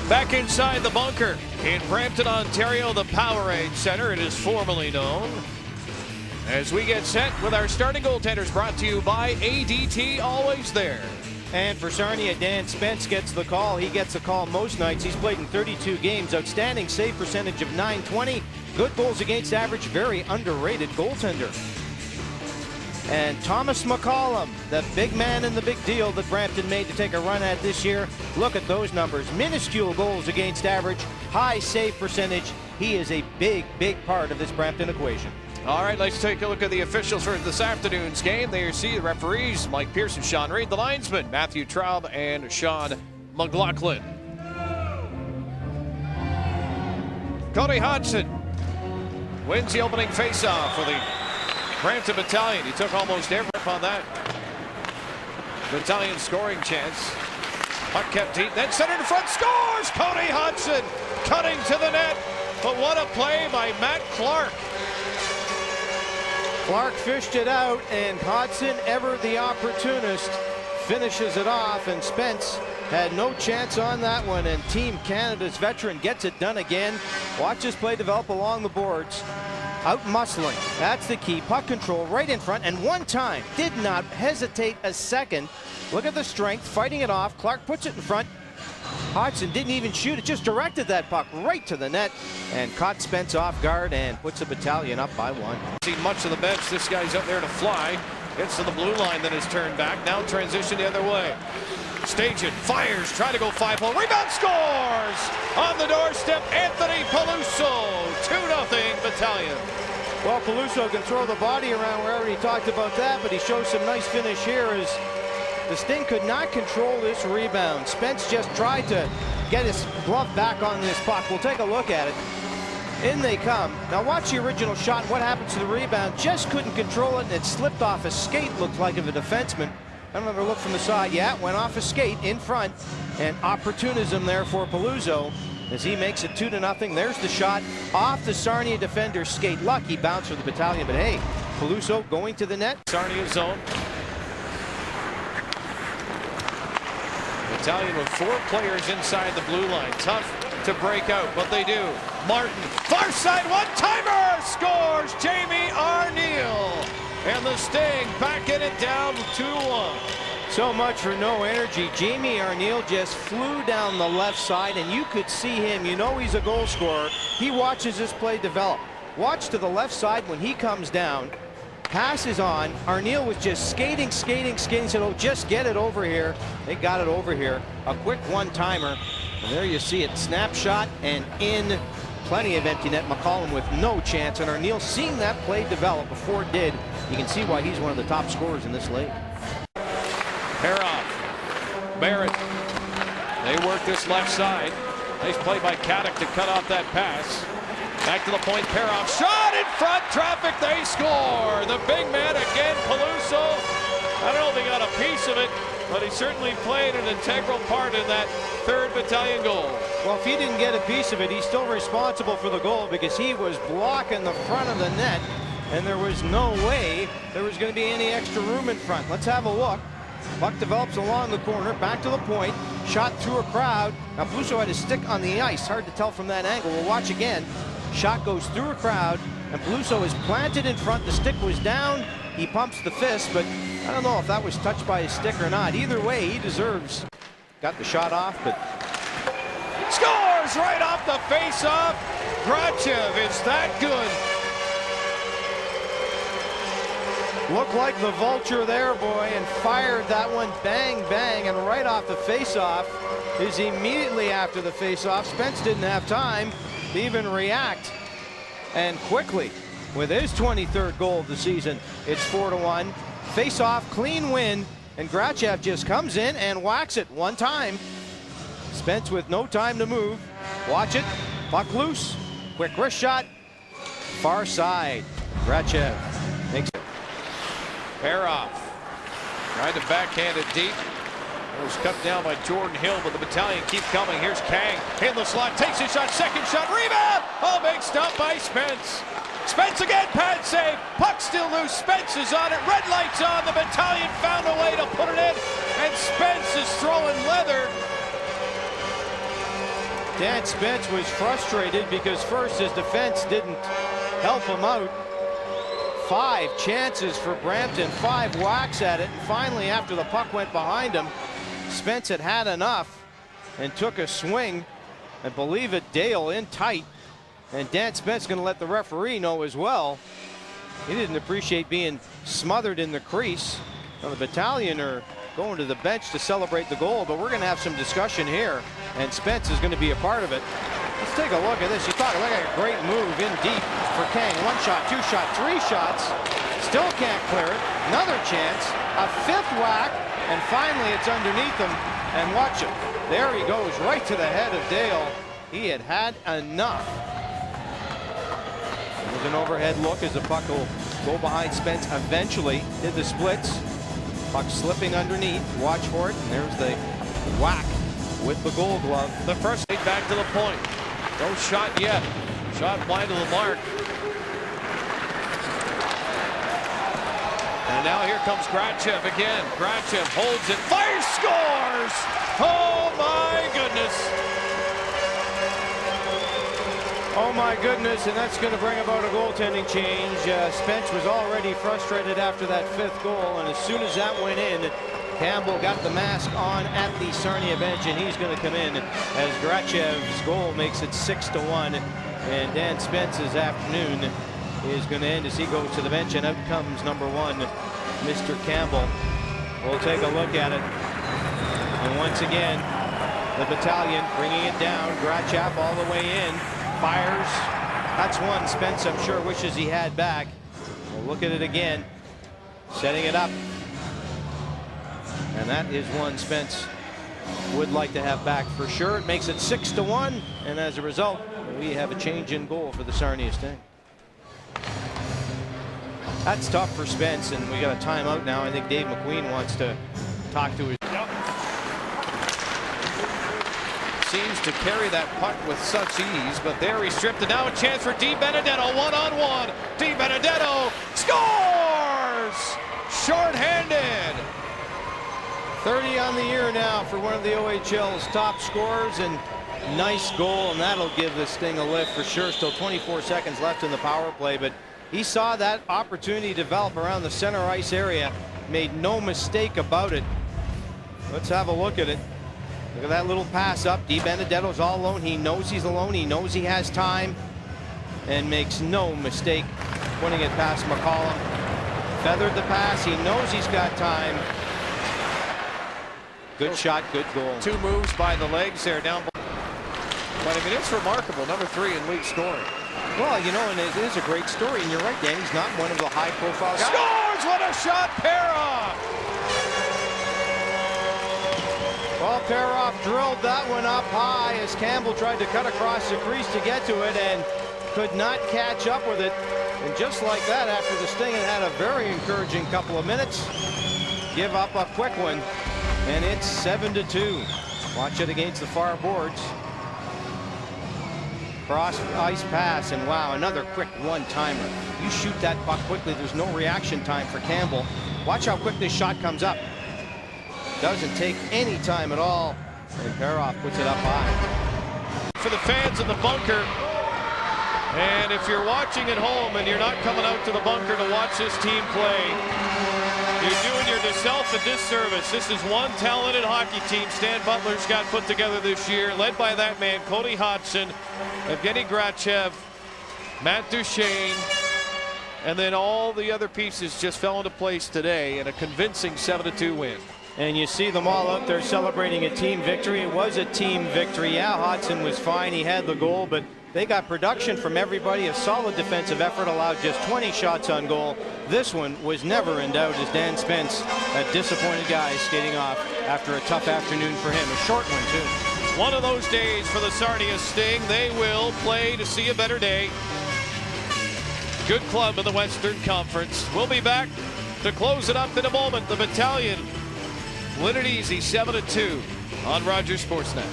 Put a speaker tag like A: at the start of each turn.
A: Back inside the bunker in Brampton, Ontario, the Powerade Center, it is formerly known. As we get set with our starting goaltenders, brought to you by ADT, always there.
B: And for Sarnia, Dan Spence gets the call. He gets a call most nights. He's played in 32 games. Outstanding save percentage of .920. Good goals against average. Very underrated goaltender. And Thomas McCollum, the big man in the big deal that Brampton made to take a run at this year. Look at those numbers. Minuscule goals against average. High save percentage. He is a big, big part of this Brampton equation.
A: All right, let's take a look at the officials for this afternoon's game. There you see the referees, Mike Pearson, Sean Reed, the linesmen, Matthew Traub and Sean McLaughlin. Cody Hodgson wins the opening faceoff for the Brampton Battalion. He took almost every rip on that. Battalion scoring chance. Puck kept deep, then centered in front, scores! Cody Hodgson cutting to the net. But what a play by Matt Clark.
B: Clark fished it out, and Hodgson, ever the opportunist, finishes it off, and Spence had no chance on that one, and Team Canada's veteran gets it done again. Watch this play develop along the boards. Out muscling, that's the key. Puck control right in front, and one time, did not hesitate a second. Look at the strength, fighting it off. Clark puts it in front. Hodgson didn't even shoot it, just directed that puck right to the net and caught Spence off guard and puts the Battalion up by 1.
A: Seen much of the bench. This guy's up there to fly. Gets to the blue line, then is turned back. Now transition the other way. Stajan fires, try to go 5-hole. Rebound, scores! On the doorstep, Anthony Peluso. 2-0 Battalion.
B: Well, Peluso can throw the body around. We already talked about that, but he shows some nice finish here as the Sting could not control this rebound. Spence just tried to get his glove back on this puck. We'll take a look at it. In they come. Now watch the original shot. What happens to the rebound? Just couldn't control it, and it slipped off a skate, looked like of a defenseman. I don't ever look from the side. Yeah, it went off a skate in front, and opportunism there for Peluso as he makes it 2-0. There's the shot off the Sarnia defender's skate. Lucky bounce for the Battalion, but hey, Peluso going to the net.
A: Sarnia zone. Battalion with 4 players inside the blue line. Tough to break out, but they do. Martin, far side, one-timer, scores Jamie Arniel. And the Sting backing it down 2-1.
B: So much for no energy. Jamie Arniel just flew down the left side, and you could see him. You know he's a goal scorer. He watches this play develop. Watch to the left side when he comes down. Pass is on. Arniel was just skating. Said, oh, just get it over here. They got it over here. A quick one-timer. And there you see it. Snapshot and in. Plenty of empty net. McCollum with no chance. And Arniel seeing that play develop before it did. You can see why he's one of the top scorers in this league.
A: Peroff. Barrett. They work this left side. Nice play by Carrick to cut off that pass. Back to the point, Peroff, shot in front, traffic, they score! The big man again, Peluso. I don't know if he got a piece of it, but he certainly played an integral part in that 3rd Battalion goal.
B: Well, if he didn't get a piece of it, he's still responsible for the goal because he was blocking the front of the net, and there was no way there was going to be any extra room in front. Let's have a look. Puck develops along the corner, back to the point, shot through a crowd. Now, Peluso had his stick on the ice. Hard to tell from that angle. We'll watch again. Shot goes through a crowd, and Peluso is planted in front. The stick was down. He pumps the fist, but I don't know if that was touched by his stick or not. Either way, he deserves. Got the shot off, but
A: scores right off the face-off. Grachev is that good.
B: Looked like the vulture there, boy, and fired that one bang, bang, and right off the face-off is immediately after the face-off. Spence didn't have time to even react, and quickly, with his 23rd goal of the season, it's 4-1. Face-off, clean win, and Grachev just comes in and whacks it one time. Spence with no time to move. Watch it, puck loose, quick wrist shot, far side. Grachev makes it.
A: Peroff tried to backhand it deep. It was cut down by Jordan Hill, but the Battalion keep coming. Here's Kang in the slot, takes his shot, second shot, rebound! Oh, big stop by Spence. Spence again, pad save. Puck still loose, Spence is on it, red lights on. The Battalion found a way to put it in, and Spence is throwing leather.
B: Dan Spence was frustrated because first his defense didn't help him out. 5 chances for Brampton, 5 whacks at it, and finally after the puck went behind him, Spence had had enough and took a swing. I believe it, Dale in tight, and Dan Spence going to let the referee know as well. He didn't appreciate being smothered in the crease. Well, the Battalion are going to the bench to celebrate the goal, but we're going to have some discussion here, and Spence is going to be a part of it. Let's take a look at this. You thought it looked like a great move in deep for Kang. 1 shot, 2 shot, 3 shots. Still can't clear it. Another chance, a 5th whack, and finally it's underneath him. And watch it. There he goes, right to the head of Dale. He had had enough. With an overhead look as the puck will go behind Spence. Eventually did the splits. Puck slipping underneath. Watch for it. And there's the whack with the Gold Glove.
A: The first hit back to the point. No shot yet. Shot wide to the mark. And now here comes Grachev again. Grachev holds it, fires, scores! Oh my goodness!
B: Oh my goodness, and that's going to bring about a goaltending change. Spence was already frustrated after that 5th goal, and as soon as that went in, Campbell got the mask on at the Sarnia bench, and he's going to come in as Grachev's goal makes it 6-1, and Dan Spence's afternoon is going to end as he goes to the bench, and out comes number 1, Mr. Campbell. We'll take a look at it, and once again, the Battalion bringing it down. Grachev all the way in, fires. That's one Spence, I'm sure, wishes he had back. We'll look at it again, setting it up. And that is one Spence would like to have back for sure. It makes it 6-1, and as a result, we have a change in goal for the Sarnia Sting. That's tough for Spence, and we got a timeout now. I think Dave McQueen wants to talk to his.
A: Seems to carry that puck with such ease, but there he stripped it. Now a chance for DiBenedetto, 1-on-1. DiBenedetto scores! Short-handed.
B: 30 on the year now for one of the OHL's top scorers, and nice goal, and that'll give the Sting a lift for sure. Still 24 seconds left in the power play, but he saw that opportunity develop around the center ice area, made no mistake about it. Let's have a look at it. Look at that little pass up. DiBenedetto's all alone. He knows he's alone. He knows he has time, and makes no mistake putting it past McCollum. Feathered the pass. He knows he's got time. Good shot, good goal.
A: 2 moves by the legs there down. But I mean, it's remarkable. Number 3 in league scoring.
B: Well, you know, and it is a great story, and you're right, Dan. He's not one of the high-profile guys.
A: Scores! What a shot, Peroff!
B: Well, Peroff drilled that one up high as Campbell tried to cut across the crease to get to it and could not catch up with it. And just like that, after the Sting had a very encouraging couple of minutes, give up a quick one, and it's 7-2. Watch it against the far boards. Cross ice pass, and wow, another quick one-timer. You shoot that puck quickly, there's no reaction time for Campbell. Watch how quick this shot comes up. Doesn't take any time at all, and Peroff puts it up high.
A: For the fans in the bunker, and if you're watching at home and you're not coming out to the bunker to watch this team play, you're doing yourself a disservice. This is one talented hockey team Stan Butler's got put together this year, led by that man, Cody Hodgson, Evgeny Grachev, Matt Duchene, and then all the other pieces just fell into place today in a convincing 7-2 win.
B: And you see them all out there celebrating a team victory. It was a team victory. Yeah, Hodgson was fine. He had the goal, but they got production from everybody. A solid defensive effort, allowed just 20 shots on goal. This one was never in doubt as Dan Spence, a disappointed guy, skating off after a tough afternoon for him. A short one, too.
A: One of those days for the Sarnia Sting. They will play to see a better day. Good club in the Western Conference. We'll be back to close it up in a moment. The Battalion win it easy, 7-2 on Rogers Sportsnet.